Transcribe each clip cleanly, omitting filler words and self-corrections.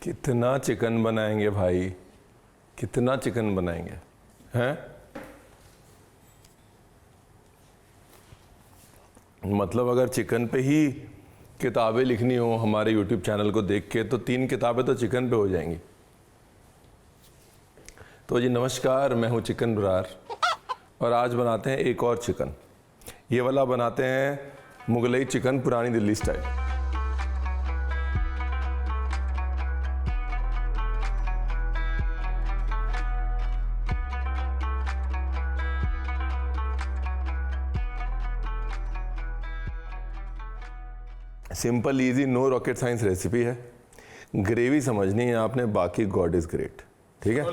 कितना चिकन बनाएंगे भाई, कितना चिकन बनाएंगे हैं? मतलब अगर चिकन पे ही किताबें लिखनी हो हमारे YouTube चैनल को देख के तो 3 किताबें तो चिकन पे हो जाएंगी। तो जी नमस्कार, मैं हूँ चिकन ब्रार और आज बनाते हैं एक और चिकन। ये वाला बनाते हैं मुगलई चिकन, पुरानी Delhi style. Simple easy no rocket science recipe है। ग्रेवी समझनी है आपने, बाकी गॉड इज ग्रेट। ठीक है,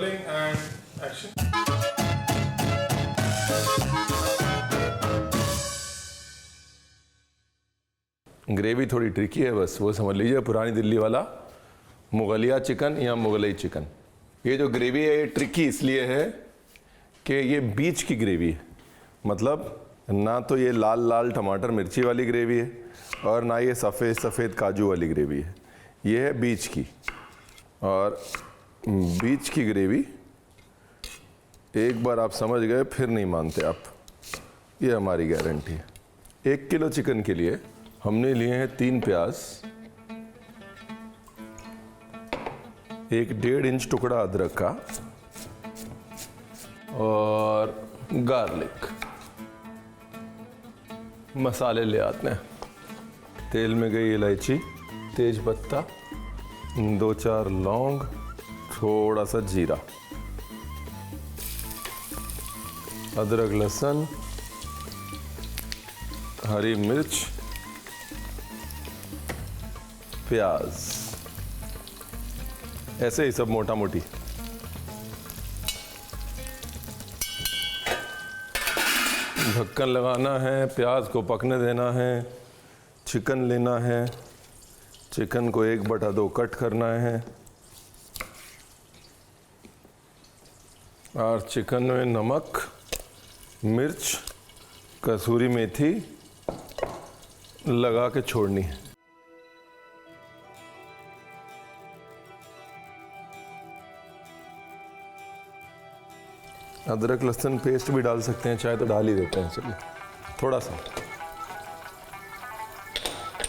ग्रेवी थोड़ी ट्रिकी है, बस वो समझ लीजिए। पुरानी दिल्ली वाला मुगलिया चिकन या मुगलई चिकन। ये जो ग्रेवी है ये ट्रिकी इसलिए है कि ये बीच की ग्रेवी है। मतलब ना तो ये लाल लाल टमाटर मिर्ची वाली ग्रेवी है और ना ये सफ़ेद सफ़ेद काजू वाली ग्रेवी है। ये है बीच की। और बीच की ग्रेवी एक बार आप समझ गए फिर नहीं मानते आप, ये हमारी गारंटी है। 1 किलो चिकन के लिए हमने लिए हैं 3 प्याज, 1.5 इंच टुकड़ा अदरक का और गार्लिक। मसाले ले आते हैं। तेल में गई इलायची, तेज पत्ता, 2-4 लौंग, थोड़ा सा जीरा, अदरक लहसुन, हरी मिर्च, प्याज, ऐसे ही सब मोटा मोटी। ढक्कन लगाना है, प्याज को पकने देना है, चिकन लेना है, चिकन को 1/2 कट करना है और चिकन में नमक, मिर्च, कसूरी मेथी लगा के छोड़नी है। अदरक लहसुन पेस्ट भी डाल सकते हैं, चाहे तो डाल ही देते हैं। चलिए थोड़ा सा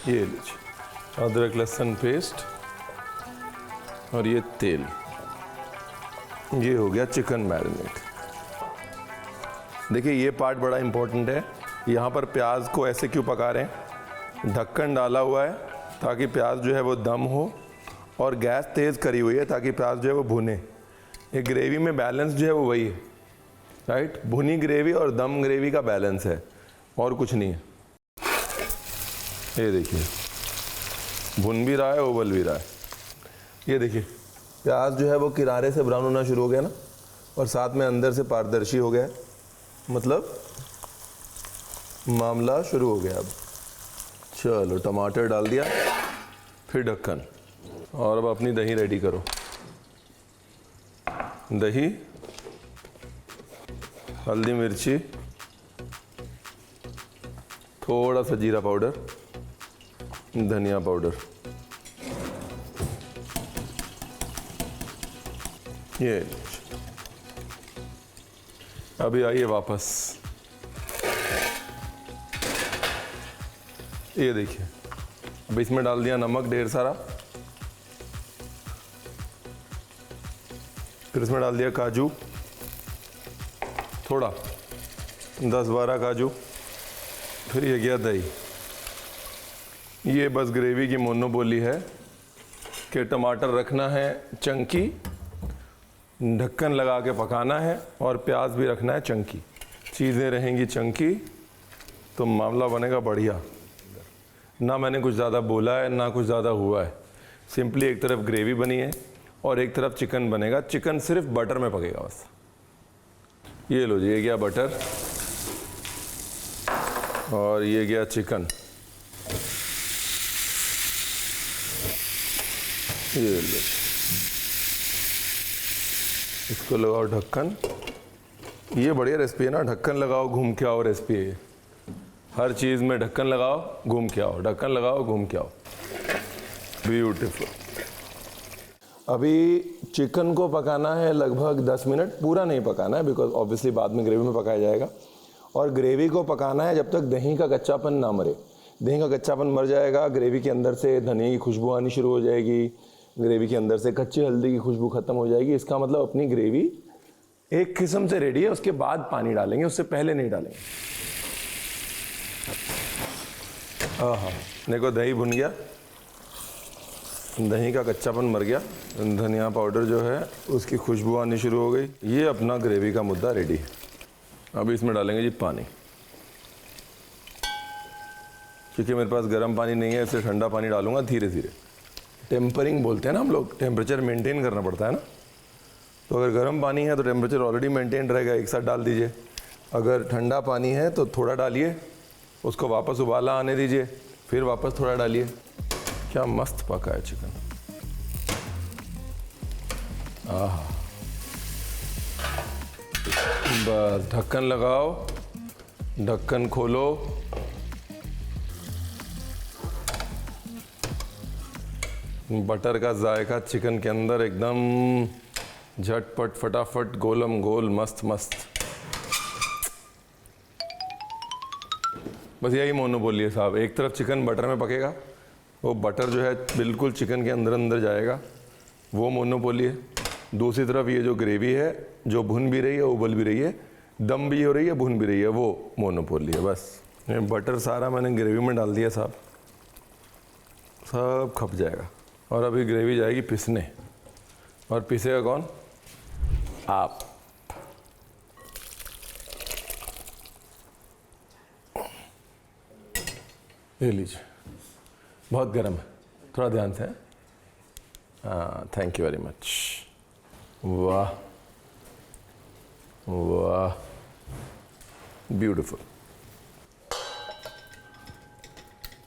ये लीजिए अदरक लहसुन पेस्ट और ये तेल। ये हो गया चिकन मैरिनेट। देखिए ये पार्ट बड़ा इंपॉर्टेंट है। यहाँ पर प्याज को ऐसे क्यों पका रहे हैं? ढक्कन डाला हुआ है ताकि प्याज जो है वो दम हो और गैस तेज़ करी हुई है ताकि प्याज जो है वो भुने। ये ग्रेवी में बैलेंस जो है वो वही है, राइट? भुनी ग्रेवी और दम ग्रेवी का बैलेंस है और कुछ नहीं है। ये देखिए भुन भी रहा है, उबल भी रहा है। ये देखिए प्याज जो है वो किनारे से ब्राउन होना शुरू हो गया ना, और साथ में अंदर से पारदर्शी हो गया। मतलब मामला शुरू हो गया। अब चलो टमाटर डाल दिया, फिर ढक्कन, और अब अपनी दही रेडी करो। दही, हल्दी मिर्ची, थोड़ा सा जीरा पाउडर, धनिया पाउडर, ये। अभी आइए वापस। ये देखिए अब इसमें डाल दिया नमक ढेर सारा, फिर इसमें डाल दिया काजू, थोड़ा 10-12 काजू, फिर ये गया दही। ये बस ग्रेवी की मोनोपोली है कि टमाटर रखना है चंकी, ढक्कन लगा के पकाना है और प्याज भी रखना है चंकी। चीज़ें रहेंगी चंकी तो मामला बनेगा बढ़िया। ना मैंने कुछ ज़्यादा बोला है ना कुछ ज़्यादा हुआ है। सिंपली एक तरफ ग्रेवी बनी है और एक तरफ चिकन बनेगा। चिकन सिर्फ बटर में पकेगा बस। ये लो जी, ये गया बटर और ये गया चिकन। ये लो, इसको लगाओ ढक्कन। ये बढ़िया रेसिपी है ना, ढक्कन लगाओ घूम के आओ रेसिपी है। हर चीज़ में ढक्कन लगाओ घूम के आओ, ढक्कन लगाओ घूम के आओ। ब्यूटीफुल। अभी चिकन को पकाना है लगभग 10 मिनट, पूरा नहीं पकाना है बिकॉज ऑब्वियसली बाद में ग्रेवी में पकाया जाएगा। और ग्रेवी को पकाना है जब तक दही का कच्चापन ना मरे। दही का कच्चापन मर जाएगा, ग्रेवी के अंदर से धनिया की खुशबू आनी शुरू हो जाएगी, ग्रेवी के अंदर से कच्ची हल्दी की खुशबू खत्म हो जाएगी। इसका मतलब अपनी ग्रेवी एक किस्म से रेडी है। उसके बाद पानी डालेंगे, उससे पहले नहीं डालेंगे। हाँ, देखो दही भुन गया, दही का कच्चापन मर गया, धनिया पाउडर जो है उसकी खुशबू आनी शुरू हो गई। ये अपना ग्रेवी का मुद्दा रेडी है। अभी इसमें डालेंगे जी पानी, क्योंकि मेरे पास गर्म पानी नहीं है इसलिए ठंडा पानी डालूंगा धीरे धीरे। टेम्परिंग बोलते हैं ना हम लोग, टेम्परेचर मेंटेन करना पड़ता है ना। तो अगर गर्म पानी है तो टेम्परेचर ऑलरेडी मेंटेन रहेगा, एक साथ डाल दीजिए। अगर ठंडा पानी है तो थोड़ा डालिए, उसको वापस उबाला आने दीजिए, फिर वापस थोड़ा डालिए। क्या मस्त पका है चिकन। आह, बस ढक्कन लगाओ, ढक्कन खोलो, बटर का जायका चिकन के अंदर एकदम झटपट फटाफट गोलम गोल मस्त मस्त। बस यही मोनोपोली है साहब। एक तरफ चिकन बटर में पकेगा, वो बटर जो है बिल्कुल चिकन के अंदर अंदर जाएगा, वो मोनोपोली है। दूसरी तरफ ये जो ग्रेवी है जो भुन भी रही है, उबल भी रही है, दम भी हो रही है, भुन भी रही है, वो मोनोपोली है। बस ये बटर सारा मैंने ग्रेवी में डाल दिया साहब, सब खप जाएगा। और अभी ग्रेवी जाएगी पिसने, और पिसेगा कौन? आप। ले लीजिए, बहुत गर्म है, थोड़ा ध्यान से। हाँ, थैंक यू वेरी मच। वाह वाह, ब्यूटीफुल।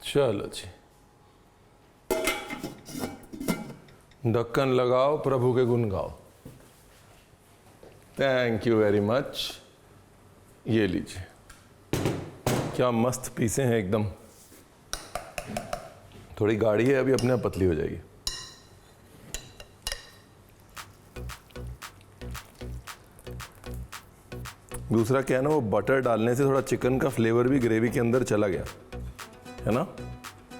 चलो जी, ढक्कन लगाओ, प्रभु के गुण गाओ। Thank you very much. ये लीजिए, क्या मस्त पीसे हैं एकदम। थोड़ी गाढ़ी है, अभी अपने आप पतली हो जाएगी। दूसरा क्या है ना, वो बटर डालने से थोड़ा चिकन का फ्लेवर भी ग्रेवी के अंदर चला गया है ना।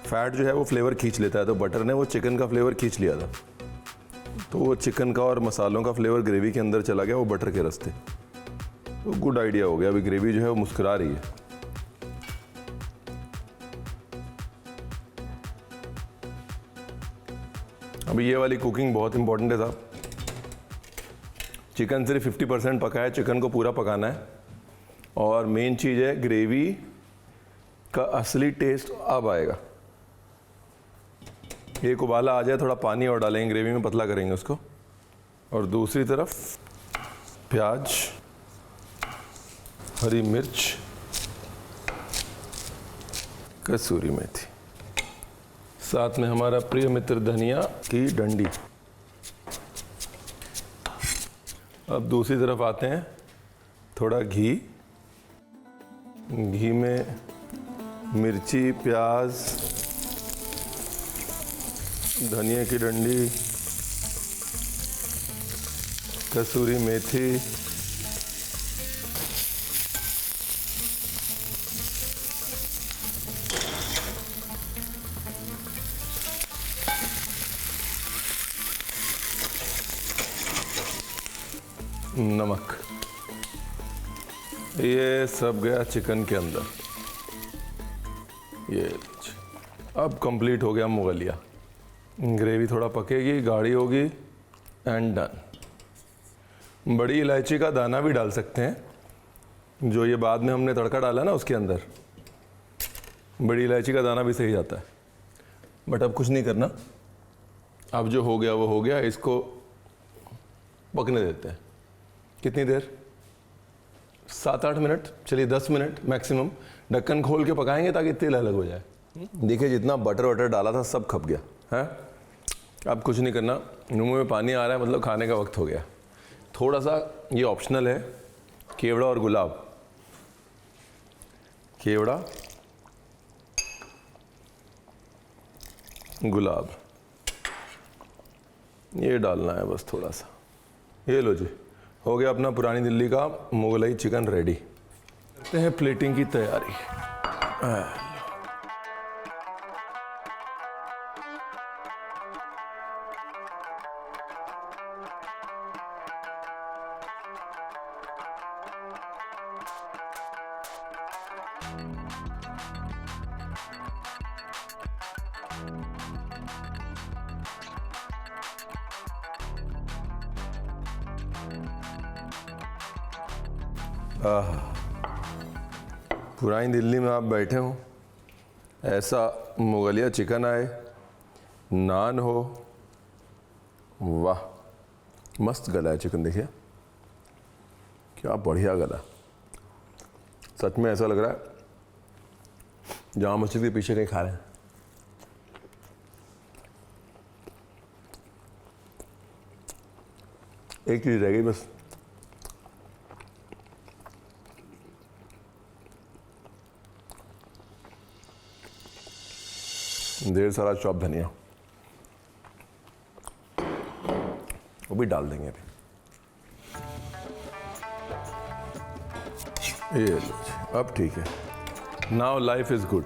फैट जो है वो फ्लेवर खींच लेता है, तो बटर ने वो चिकन का फ्लेवर खींच लिया था, तो वो चिकन का और मसालों का फ्लेवर ग्रेवी के अंदर चला गया वो बटर के रास्ते। तो गुड आइडिया हो गया। अभी ग्रेवी जो है वो मुस्कुरा रही है। अभी ये वाली कुकिंग बहुत इंपॉर्टेंट है साहब। चिकन सिर्फ 50% पका है, चिकन को पूरा पकाना है। और मेन चीज़ है, ग्रेवी का असली टेस्ट अब आएगा। एक उबाला आ जाए, थोड़ा पानी और डालेंगे ग्रेवी में, पतला करेंगे उसको। और दूसरी तरफ प्याज, हरी मिर्च, कसूरी मेथी, साथ में हमारा प्रिय मित्र धनिया की डंडी। अब दूसरी तरफ आते हैं, थोड़ा घी, घी में मिर्ची, प्याज, धनिया की डंडी, कसूरी मेथी, नमक, ये सब गया चिकन के अंदर। ये अब कंप्लीट हो गया मुगलिया। ग्रेवी थोड़ा पकेगी, गाढ़ी होगी, एंड डन। बड़ी इलायची का दाना भी डाल सकते हैं, जो ये बाद में हमने तड़का डाला ना उसके अंदर। बड़ी इलायची का दाना भी सही जाता है, बट अब कुछ नहीं करना। अब जो हो गया वो हो गया, इसको पकने देते हैं। कितनी देर? 7-8 मिनट, चलिए 10 मिनट मैक्सिमम। ढक्कन खोल के पकाएंगे ताकि तेल अलग हो जाए। देखिए जितना बटर वटर डाला था सब खप गया है। अब कुछ नहीं करना, मुंह में पानी आ रहा है, मतलब खाने का वक्त हो गया। थोड़ा सा ये ऑप्शनल है, केवड़ा और गुलाब। केवड़ा, गुलाब, ये डालना है बस थोड़ा सा। ये लो जी, हो गया अपना पुरानी दिल्ली का मुगलई चिकन रेडी। करते हैं प्लेटिंग की तैयारी। पुरानी दिल्ली में आप बैठे हो, ऐसा मुगलिया चिकन आए, नान हो, वाह मस्त गला है चिकन। देखिए क्या बढ़िया गला, सच में ऐसा लग रहा है जामा मस्जिद के पीछे कहीं खा रहे हैं। एक चीज़ रह गई बस, ढेर सारा चॉप धनिया, वो भी डाल देंगे अभी। ये लो जी, अब ठीक है। नाउ लाइफ इज गुड,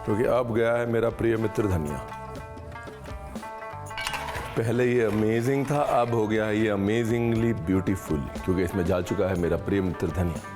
क्योंकि अब गया है मेरा प्रिय मित्र धनिया। पहले ये अमेजिंग था, अब हो गया है ये अमेजिंगली ब्यूटीफुल, क्योंकि इसमें जा चुका है मेरा प्रिय मित्र धनिया।